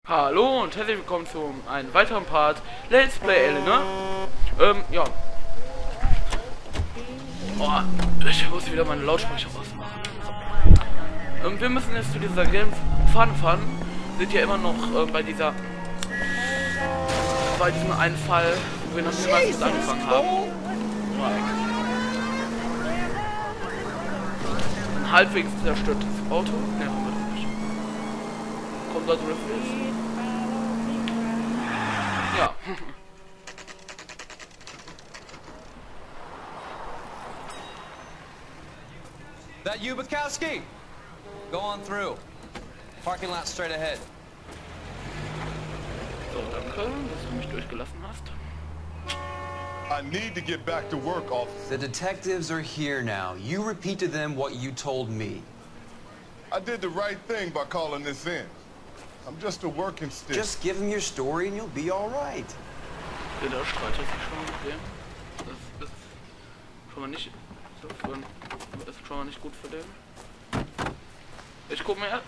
Hallo und herzlich willkommen zu einem weiteren Part Let's Play Elena. Ja. Oh, ich muss wieder meine Lautsprecher ausmachen. Wir müssen jetzt zu dieser gelben Fahne fahren. Sind ja immer noch bei diesem einen Fall, wo wir noch niemals angefangen haben. Ein halbwegs zerstörtes Auto. Ne, haben wir doch nicht. Kommt da Drift ist. Ja. That you, Bukowski? Go on through. Parking lot straight ahead. So, danke, dass du mich durchgelassen hast. I need to get back to work, officer. The detectives are here now. You repeat to them what you told me. I did the right thing by calling this in. I'm just a working stick. Just give them your story and you'll be all right. Ja, da streitet sich schon mit dem. Das ist schon mal nicht so ist schon mal nicht gut für den. Ich guck mir.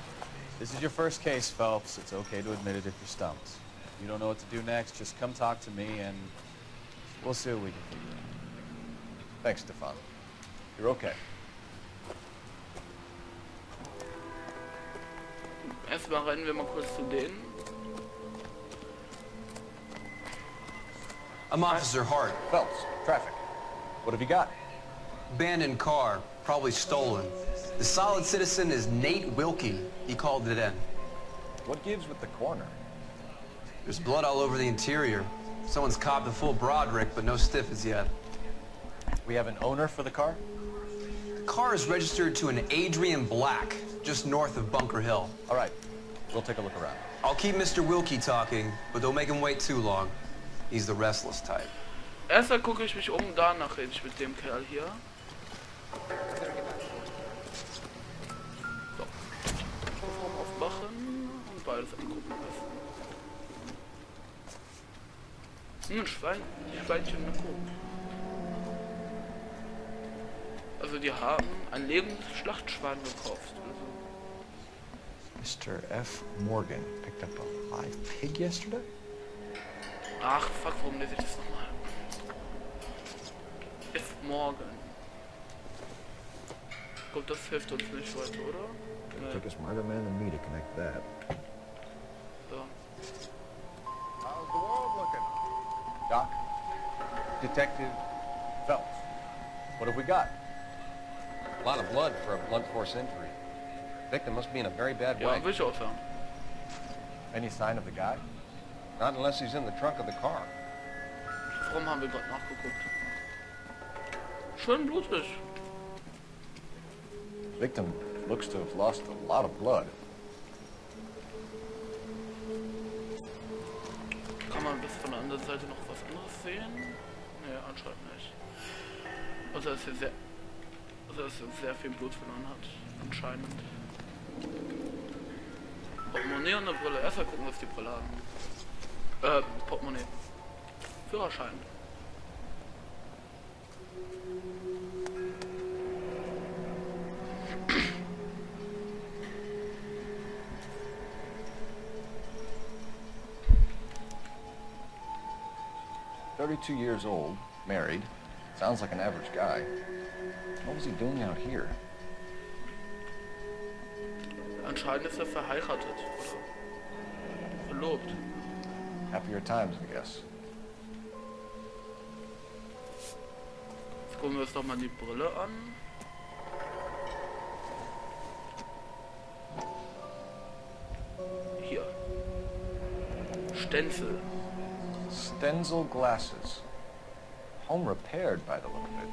This is your first case, Phelps. It's okay to admit it if you're stumped. If you don't know what to do next, just come talk to me and we'll see what we can figure out. Thanks, Stefan. You're okay. Erstmal rennen wir mal kurz zu denen. I'm Officer Hart. Phelps, traffic. What have you got? Abandoned car, probably stolen. The solid citizen is Nate Wilkie. He called it in. What gives with the corner? There's blood all over the interior. Someone's copped a full Broderick, but no stiff as yet. We have an owner for the car? The car is registered to an Adrian Black, just north of Bunker Hill. All right, we'll take a look around. I'll keep Mr. Wilkie talking, but don't make him wait too long. He's the restless type. Erstmal gucke ich mich um, danach rede ich mit dem Kerl hier. So. Aufmachen und beides angucken lassen. Schweinchen mit Kuh. Also die haben ein lebendes Schlachtschwein gekauft. Also. Mr. F. Morgan picked up a live pig yesterday? Ach, fuck, warum lese ich das nochmal? F. Morgan. Gut, das hilft uns nicht weiter, oder? It took a smarter man than me to connect that. So. How's the world looking? Doc? Detective Phelps. What have we got? A lot of blood for a blunt force injury. Victim must be in a very bad Ja, way. will ich auch sagen. Any sign of the guy? Not unless he's in the trunk of the car. Warum haben wir gerade nachgeguckt? Schön blutig. Victim looks to have lost a lot of blood. Kann man bis von der anderen Seite noch was anderes sehen? Nee, anscheinend nicht. Also dass er sehr viel Blut verloren hat. Anscheinend. Portemonnaie und eine Brille. Erstmal gucken, was die Brille haben. Portemonnaie. Führerschein. "32 years old, married. Sounds like an average guy. What was he doing out here?" Anscheinend ist er verheiratet oder verlobt. Happier times, I guess. Jetzt gucken wir uns doch mal die Brille an. Hier. Stenzel. Stenzel glasses. Home repaired by the look of it.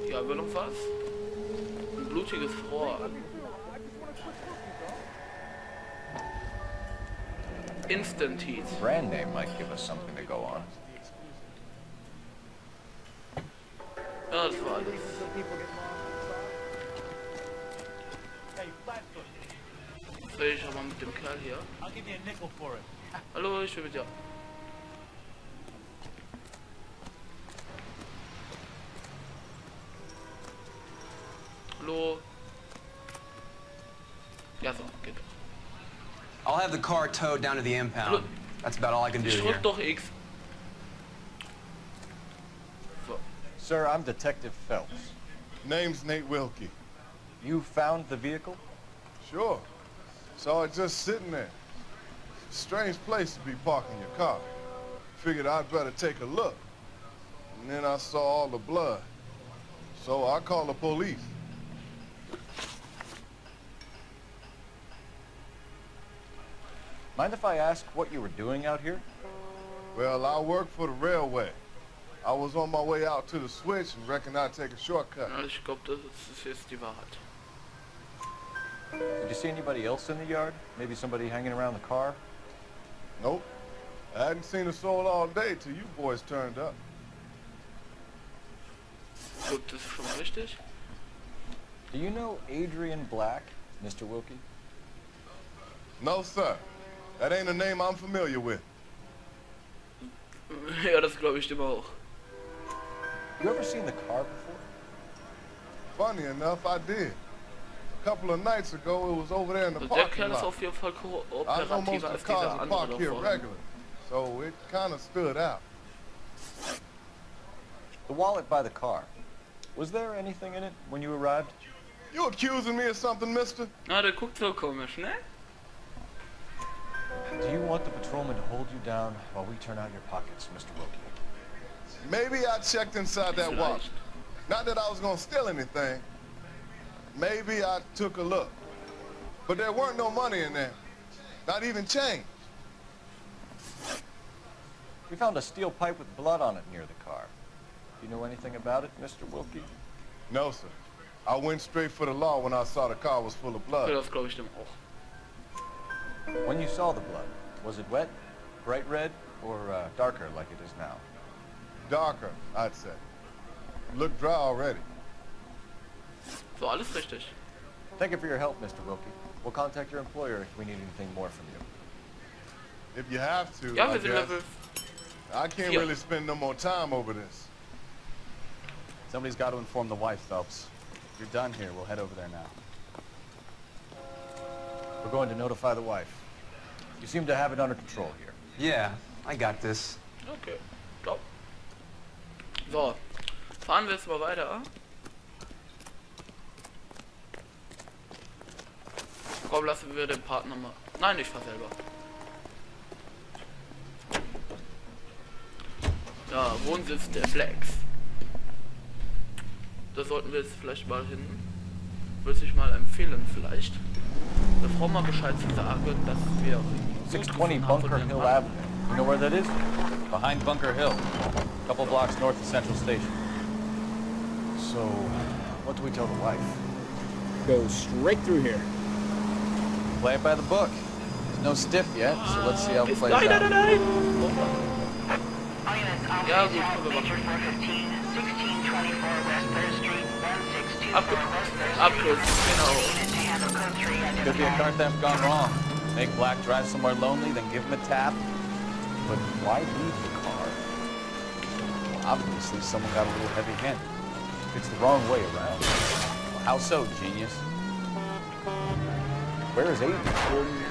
Hier haben wir noch was. Ein blutiges Rohr. Instant Heat. Brand name might give us something to go on. Ja, das war alles. Ich aber mit dem Kerl hier. Hallo, ich will mit dir. Hallo. Ja, so, geht doch. I'll have the car towed down to the impound. That's about all I can do Ich here. drück doch X. So. Sir, I'm Detective Phelps. Name's Nate Wilkie. You found the vehicle? Sure. Saw it just sitting there. Strange place to be parking your car. Figured I'd better take a look. And then I saw all the blood. So I called the police. Mind if I ask what you were doing out here? Well, I work for the railway. I was on my way out to the switch and reckoned I'd take a shortcut. Ja, ich glaube, das ist jetzt die Wahrheit. Did you see anybody else in the yard? Maybe somebody hanging around the car? Nope. I hadn't seen a soul all day till you boys turned up. Gut, das ist schon richtig. Do you know Adrian Black, Mr. Wilkie? No, sir. That ain't a name I'm familiar with. Ja, das glaube ich dem auch. You ever seen the car before? Funny enough, I did. A couple of nights ago, it was over there in the Also der parking Kerl ist lot. auf jeden Fall I know most kooperativer of als the cars dieser are andere parked da here vorne. regularly, so it kind of stood out. The wallet by the car. Was there anything in it when you arrived? You accusing me of something, mister? Ah, der guckt so komisch, ne? Do you want the patrolman to hold you down while we turn out your pockets, Mr. Wilkie? Maybe I checked inside that wallet. Vielleicht. Not that I was gonna steal anything. Maybe I took a look. But there weren't no money in there. Not even change. We found a steel pipe with blood on it near the car. Do you know anything about it, Mr. Wilkie? No, sir. I went straight for the law when I saw the car was full of Ja, blood. das glaube ich dem auch. When you saw the blood, was it wet, bright red, or darker like it is now? Darker, I'd say. Looked dry already. So, alles richtig. Thank you for your help, Mr. Wilkie. We'll contact your employer if we need anything more from you. If you have to, Ja, I wir sind guess. Level. I can't Yeah. really spend no more time over this. Somebody's got to inform the wife, Phelps. If you're done here, we'll head over there now. We're going to notify the wife. You seem to have it under control here. Yeah, I got this. Okay, top. So, fahren wir jetzt mal weiter. Komm, lassen wir den Partner mal. Nein, ich fahr selber. Ja, Wohnsitz der Blacks. Da sollten wir jetzt vielleicht mal hin. Würde ich mal empfehlen, vielleicht. Der Frau mal Bescheid zu sagen, dass wir 620 Bunker Hill Avenue. You know where that is? Behind Bunker Hill. A couple blocks north of Central Station. So, what do we tell the wife? Go straight through here. Play it by the book. There's no stiff yet, so let's see how it plays Nein, nein, out. nein, nein! Ja, gut, können wir machen. Abkürzen, genau. Could be a car theft gone wrong. Make Black drive somewhere lonely, then give him a tap. But why leave the car? Well, obviously someone got a little heavy-handed. It's the wrong way around. Well, how so, genius? Where is Aiden?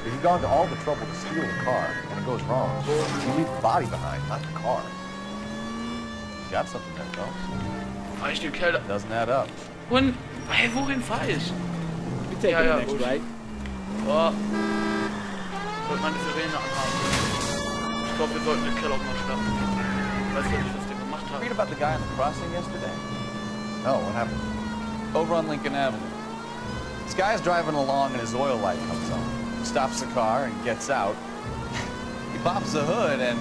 If you've gone to all the trouble to steal the car, and it goes wrong, you leave the body behind, not the car. You got something there, Phelps. Ah, ich den Kerl. Doesn't add up. Und, hey, wohin fahr ich? We take Ja, the ja, next gut. right. Oh. Ich wollte meine Sirene anhaben. Ich glaube, wir sollten den Kerl auch mal schnappen. Ich weiß ja nicht, was der gemacht hat. Read about the guy on the crossing yesterday? No, what happened? Over on Lincoln Avenue. This guy's driving along and his oil light comes on. He stops the car and gets out. He pops the hood and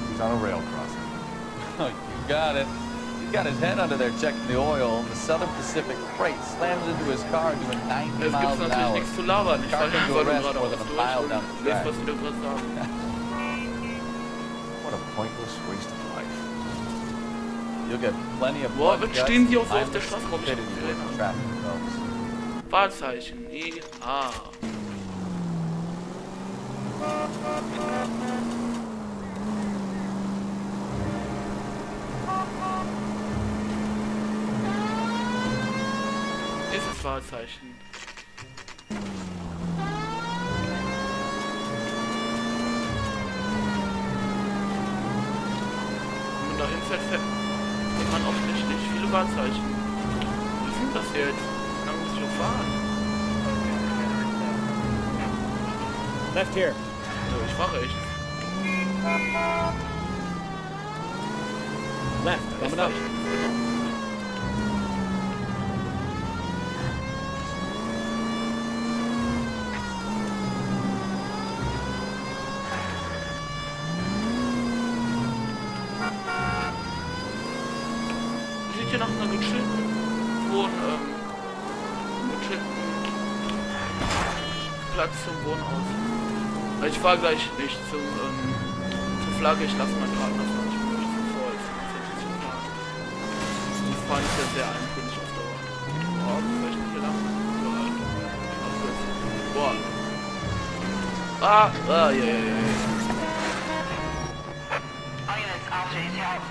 he's on a rail crossing. Oh, you got it. He's got his head under there checking the oil, and the Southern Pacific freight slams into his car doing 90 Jetzt miles gibt's an natürlich hour. nichts zu labern. Ich Car fahre came to a einfach nur rest gerade more aus than a durch mile und down the lese, track. was die da gerade sagen. What a pointless waste of life. You'll get plenty of Boah, blood was guts stehen die auch so and auf der Straße? Warum ich stupidity nicht with gesehen traffic cones. Fahrzeichen. Ja. Nächstes Wahrzeichen. Und da hinfällt findet man offensichtlich viele Wahrzeichen. Was ist das jetzt? Dann muss ich auch fahren. Left here. So, ich fahre echt. Left. Coming up. Sieht hier nach einer gechillten Platz zum Wohnen aus. Ich fahre gleich nicht zur Flagge, ich lasse meinen Partner fahren. Ich bin nicht so voll, zu fahren. Das Fahren ist ja sehr eintönig auf Dauer. Oh, vielleicht nicht hier lang. Boah. Ja.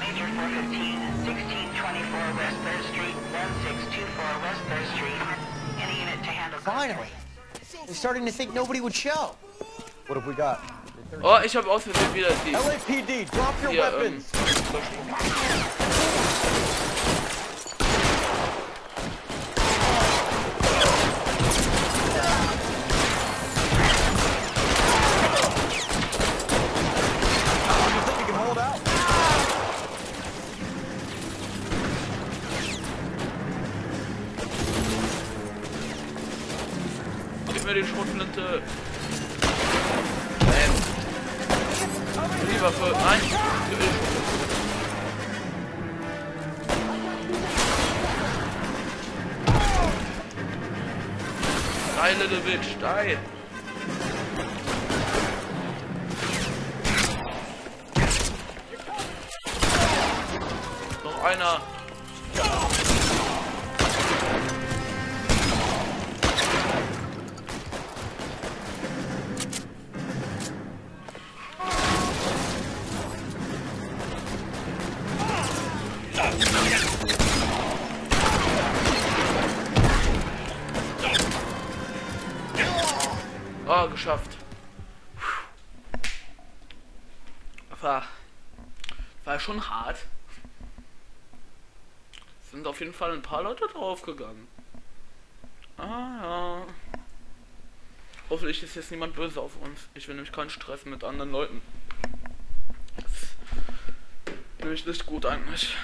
Major 415, 1624 West 3rd Street, 1624 West 3rd Street. Any unit to handle. Finally! They're starting to think nobody would show. What have we got? Oh, ich habe aus Versehen wieder die... LAPD, drop your weapons! Gib mir die Schrotflinte. Bam. Die Waffe. Nein. Die little bitch. Die. Noch einer. Ah, geschafft. War schon hart. Sind auf jeden Fall ein paar Leute draufgegangen. Ja. Hoffentlich ist jetzt niemand böse auf uns. Ich will nämlich keinen Stress mit anderen Leuten. Das ist nämlich nicht gut eigentlich.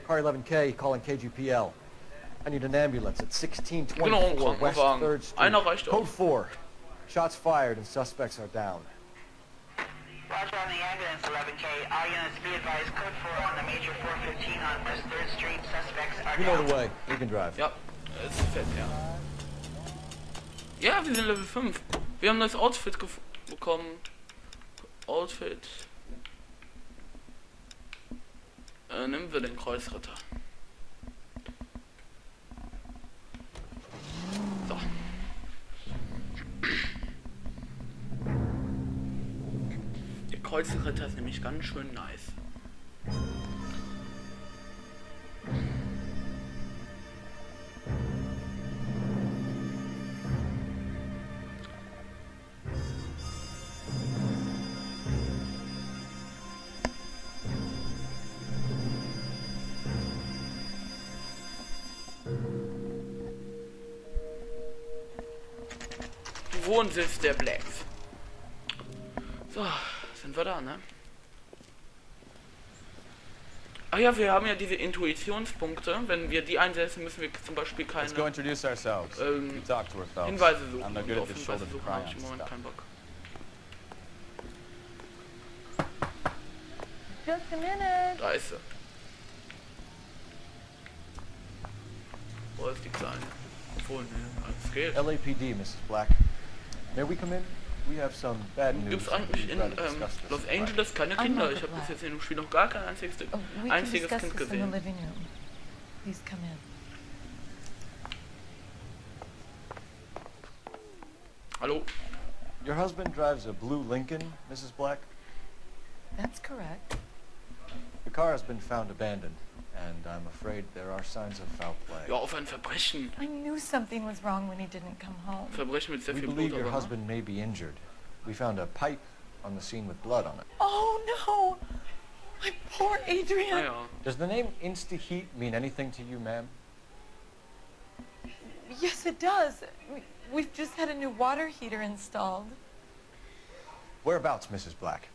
Car 11K, calling KGPL. I need an ambulance at 1624 West 3rd Street. Einer reicht Code auch. 4. Shots fired and suspects are down. Roger on the ambulance 11K. All units be advised. Code 4 on the Major 415 on West 3rd Street. Suspects are You know down. the way. You can drive. Ja, es fällt ja. Ja, wir sind Level 5. Wir haben das Outfit bekommen. Outfit. Nehmen wir den Kreuzritter. So. Der Kreuzritter ist nämlich ganz schön nice. Wohnsitz der Blacks. So, sind wir da, ne? Ah ja, wir haben ja diese Intuitionspunkte. Wenn wir die einsetzen, müssen wir zum Beispiel keine Hinweise suchen. Und auf Hinweise suchen habe ich im Moment keinen Bock. Just a minute. Da ist sie. Wo ist die Kleine? Obwohl, ne, alles geht. LAPD, Mrs. Black. May we come in? We have some bad news. Gibt es eigentlich in Los Angeles keine Kinder? Ich habe bis jetzt in dem Spiel noch gar kein einziges Kind gesehen. Please come in. Hallo? Your husband drives a blue Lincoln, Mrs. Black? That's correct. The car has been found abandoned, and I'm afraid there are signs of foul play. Ja, auf ein Verbrechen. I knew something was wrong when he didn't come home. Verbrechen mit sehr We viel believe Blut, your aber, ne? husband may be injured. We found a pipe on the scene with blood on it. Oh no! My poor Adrian. Naja. Does the name Insta-Heat mean anything to you, ma'am? Yes, it does. We've just had a new water heater installed. Whereabouts, Mrs. Black?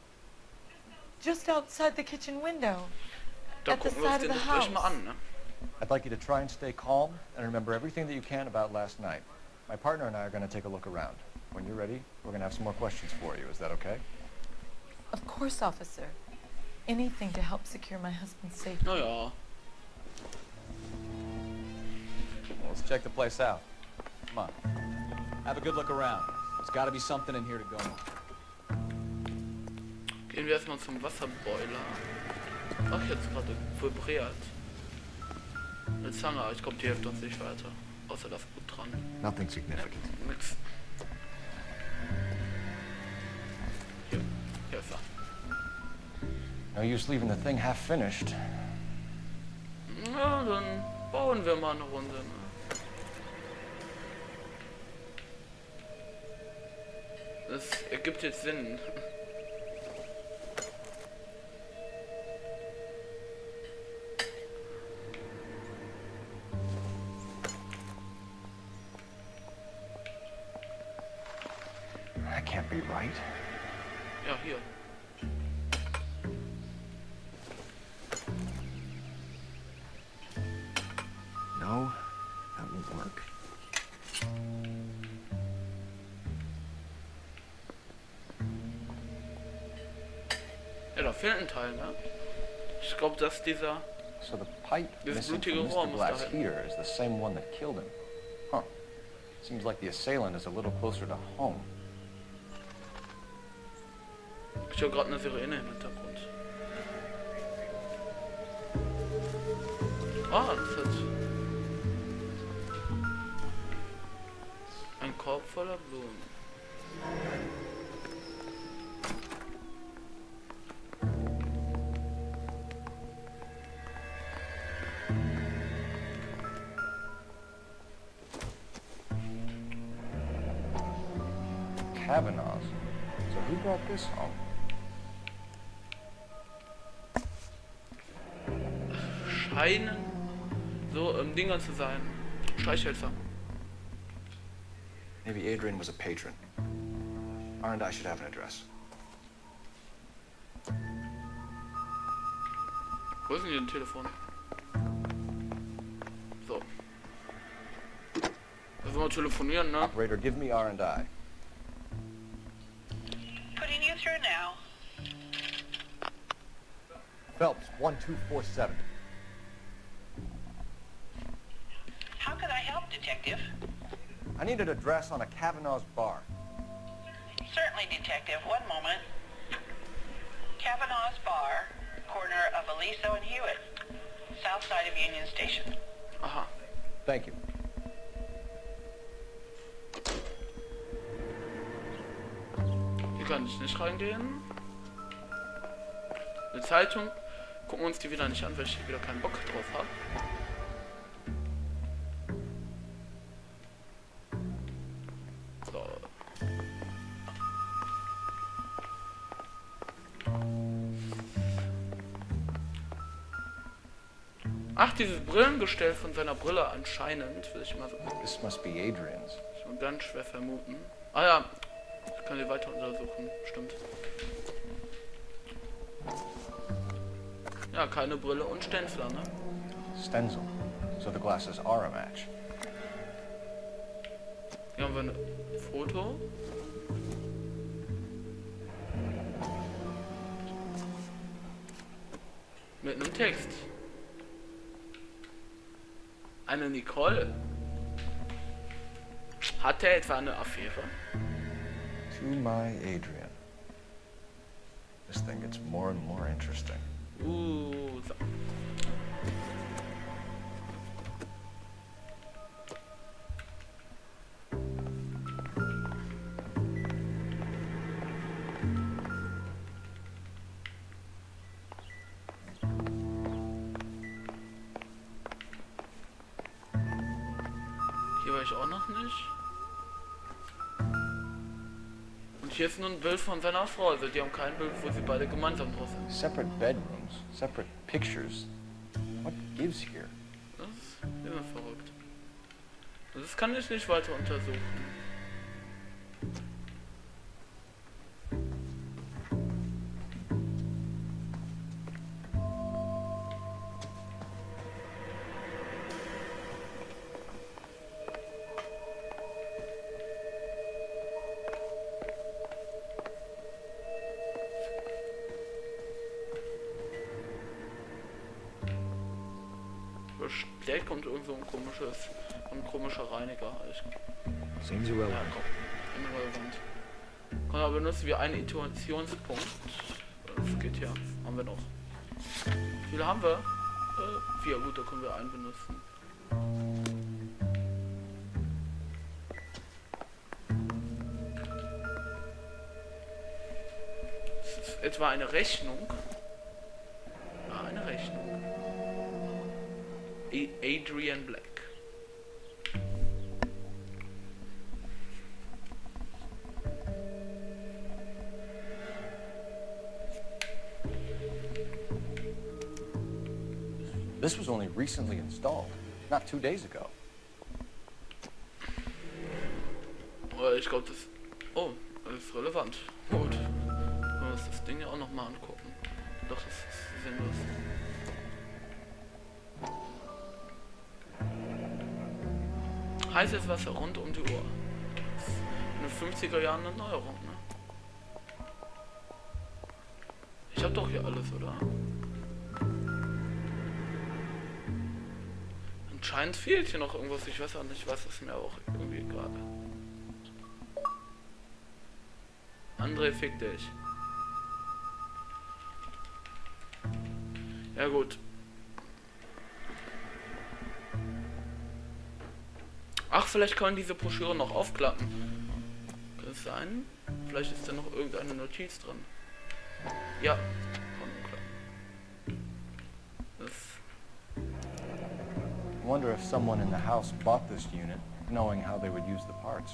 Just outside the kitchen window. Da At the gucken wir uns side den of the doch gleich mal house. an, ne? I'd like you to try and stay calm and remember everything that you can about last night. My partner and I are going to take a look around. When you're ready, we're going to have some more questions for you. Is that okay? Of course, officer. Anything to help secure my husband's safety. Naja. Well, let's check the place out. Come on. Have a good look around. There's got to be something in here to go on. Gehen wir erstmal zum Wasserboiler. Ach, jetzt gerade vibriert. Eine Zange, aber ich glaube, die hilft uns nicht weiter. Außer das Blut dran. Nothing significant. Nix. Hier ist er. No use leaving the thing half finished. Na, dann bauen wir mal eine Runde. Ne? Das ergibt jetzt Sinn. That can't be right. Ja, hier. No, that won't work. Ja, da fehlt ein Teil, ne? Ich glaube, dass dieser... So the pipe This missing blutige from Rohr Mr. muss Black's da hin. heater is the same one that killed him. Huh. Seems like the assailant is a little closer to home. Ich höre gerade eine Sirene im Hintergrund. Ah, das hat... Ein Korb voller Blumen. Kavanaugh's. So who brought this home? Scheinen so Dinger zu sein. Streichhölzer. Maybe Adrian was a patron. R and I should have an address. Wo ist denn hier ein Telefon? So. Lass mal telefonieren, ne? Operator, give me R and I. Putting you through now. Phelps, 1247. How could I help, Detective? I need an address on a Kavanaugh's bar. Certainly, Detective. One moment. Kavanaugh's Bar, corner of Aliso and Hewitt, south side of Union Station. Aha. Thank you. Hier kann ich nicht reingehen. Eine Zeitung. Gucken wir uns die wieder nicht an, weil ich wieder keinen Bock drauf habe. So. Ach, dieses Brillengestell von seiner Brille anscheinend, will ich mal so This must be Adrian's. schon ganz schwer vermuten. Ah ja, ich kann die weiter untersuchen, stimmt. Ja, keine Brille und Stänzler, ne? Stencil. So the glasses are a match. Hier haben wir ein Foto. Mit einem Text. Eine Nicole. Hat er etwa eine Affäre? To my Adrian. This thing gets more and more interesting. So. ich auch noch nicht. Und hier ist nur ein Bild von seiner Frau, also die haben kein Bild, wo sie beide gemeinsam drauf sind. Separate bedrooms, separate pictures. What gives here? Das ist immer verrückt. Das kann ich nicht weiter untersuchen. Bestellt kommt irgend so ein komischer Reiniger halt. Seems irrelevant. Ja, komm, irrelevant. Kann aber benutzen wie einen Intuitionspunkt. Das geht ja. Haben wir noch. Wie viele haben wir? 4, gut, da können wir einen benutzen. Das ist etwa eine Rechnung. Ja, eine Rechnung. Adrian Black. This was only recently installed, not 2 days ago. Ich glaube, das... Oh, das ist relevant. Gut. Können wir uns das Ding ja auch nochmal angucken. Doch, das ist sinnlos. Heißes Wasser rund um die Uhr. In den 50er Jahren eine Neuerung, ne? Ich hab doch hier alles, oder? Anscheinend fehlt hier noch irgendwas. Ich weiß auch nicht, was ist mir auch irgendwie gerade. André, fick dich. Ja gut. Ach, vielleicht kann man diese Broschüre noch aufklappen. Kann es sein? Vielleicht ist da noch irgendeine Notiz drin. Ja. Das. I wonder if someone in the house bought this unit, knowing how they would use the parts.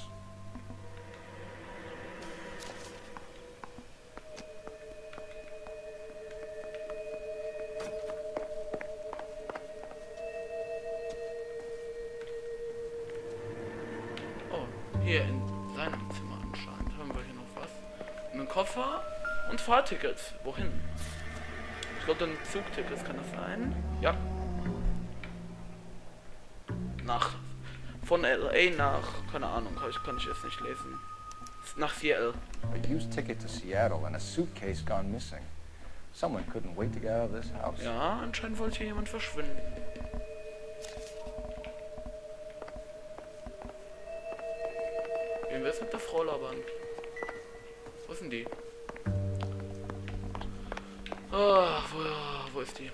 Hier in seinem Zimmer anscheinend. Haben wir hier noch was? Einen Koffer und Fahrtickets. Wohin? Ich glaube dann Zugtickets, kann das sein? Ja. Von LA nach, keine Ahnung, kann ich jetzt nicht lesen. Nach Seattle. A used ticket to Seattle and a suitcase gone missing. Someone couldn't wait to get out of this house. Ja, anscheinend wollte hier jemand verschwinden. Wen willst du mit der Frau labern? Wo ist denn die? Oh, wo ist die?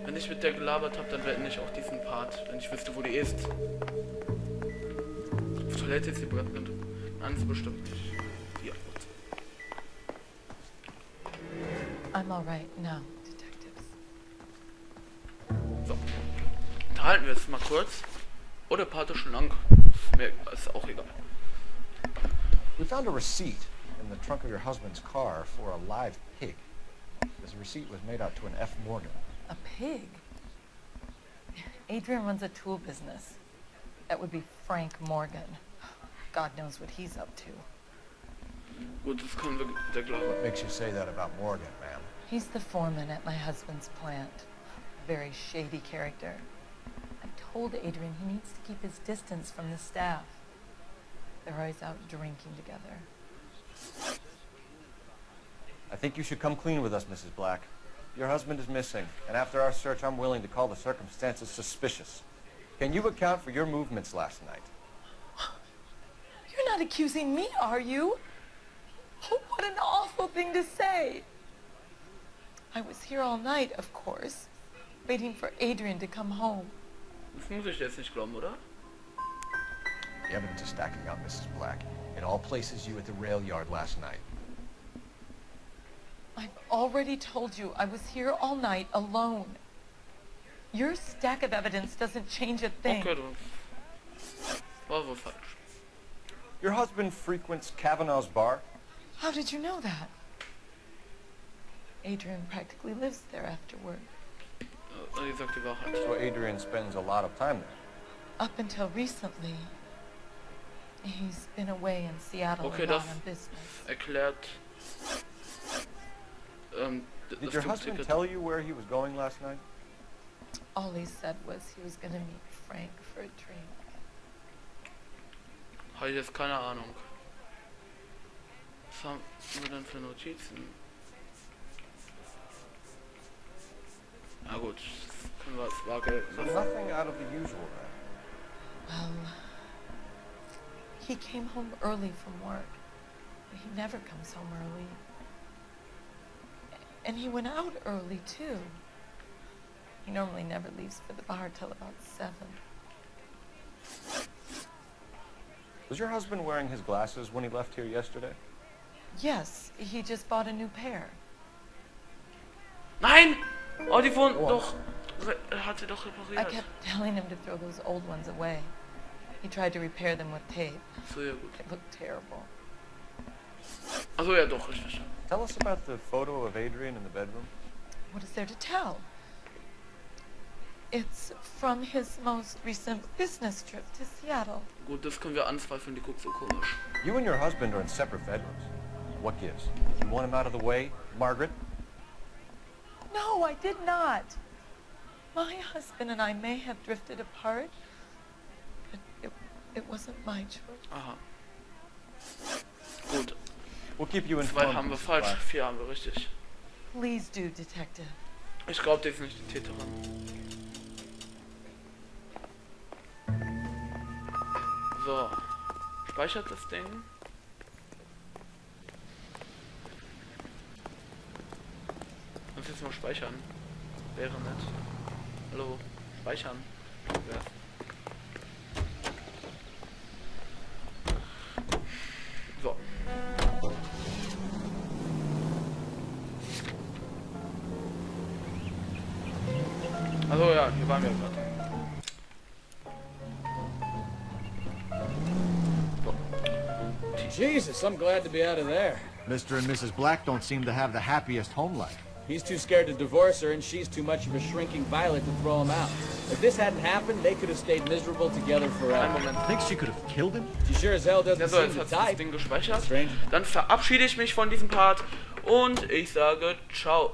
Wenn ich mit der gelabert habe, dann beende ich auch diesen Part, wenn ich wüsste, wo die ist. Auf Toilette ist sie bekannt. Nein, sie bestimmt nicht. Die Antwort. I'm all right now, detectives. So. Unterhalten wir es mal kurz. Oh, der Part ist schon lang. Mir ist auch egal. We found a receipt in the trunk of your husband's car for a live pig. This receipt was made out to an F. Morgan. A pig? Adrian runs a tool business. That would be Frank Morgan. God knows what he's up to. Gut, das können wir der glauben. What makes you say that about Morgan, ma'am? He's the foreman at my husband's plant. Very shady character. I told Adrian he needs to keep his distance from the staff. They're always out drinking together. I think you should come clean with us, Mrs. Black. Your husband is missing, and after our search, I'm willing to call the circumstances suspicious. Can you account for your movements last night? You're not accusing me, are you? Oh, what an awful thing to say. I was here all night, of course, waiting for Adrian to come home. Das muss ich jetzt nicht glauben, oder? The evidence is stacking up, Mrs. Black. It all places you at the rail yard last night. I've already told you I was here all night alone. Your stack of evidence doesn't change a thing. Okay, du. War wohl falsch. Your husband frequents Kavanaugh's bar? How did you know that? Adrian practically lives there after work. Die sagt die Wahrheit. So Adrian spends a lot of time there. Up until recently, he's been away in Seattle Okay, a lot das on business. erklärt. Did your husband tell you where he was going last night? All he said was he was going to meet Frank for a drink. Habe ich jetzt keine Ahnung. Was haben wir denn für Notizen? Na gut, das können wir als Waage. So nothing out of the usual then. Well, he came home early from work. He never comes home early. And he went out early, too. He normally never leaves for the bar till about 7. Was your husband wearing his glasses when he left here yesterday? Yes, he just bought a new pair. Nein! Oh, die wurden doch. Hat sie doch I repariert. kept telling him to throw those old ones away. He tried to repair them with tape. So, ja gut. It looked terrible. Also ja doch, richtig. Tell us about the photo of Adrian in the bedroom. What is there to tell? It's from his most recent business trip to Seattle. Gut, das können wir anzweifeln, die guckt so komisch. You and your husband are in separate bedrooms. What gives? You want him out of the way, Margaret? No, I did not. My husband and I may have drifted apart, but it wasn't my choice. Aha. Gut. We'll keep you 2 informed. haben wir Mrs. falsch, Black. 4 haben wir richtig. Please do, Detective. Ich glaube, die ist nicht die Täterin. So. Speichert das Ding. Muss jetzt mal speichern. Wäre nett. Hallo. Speichern. Ja. So. Also ja, hier waren wir gerade. Jesus, I'm glad to be out of there. Mr. and Mrs. Black don't seem to have the happiest home life. He's too scared to divorce her, and she's too much of a shrinking violet to throw him out. If this hadn't happened, they could have stayed miserable together Einen forever. Moment. Think she could have killed him? She sure as hell Ja, doesn't so, seem jetzt to hat sich das type. Ding gespeichert. Strange. Dann verabschiede ich mich von diesem Part und ich sage ciao.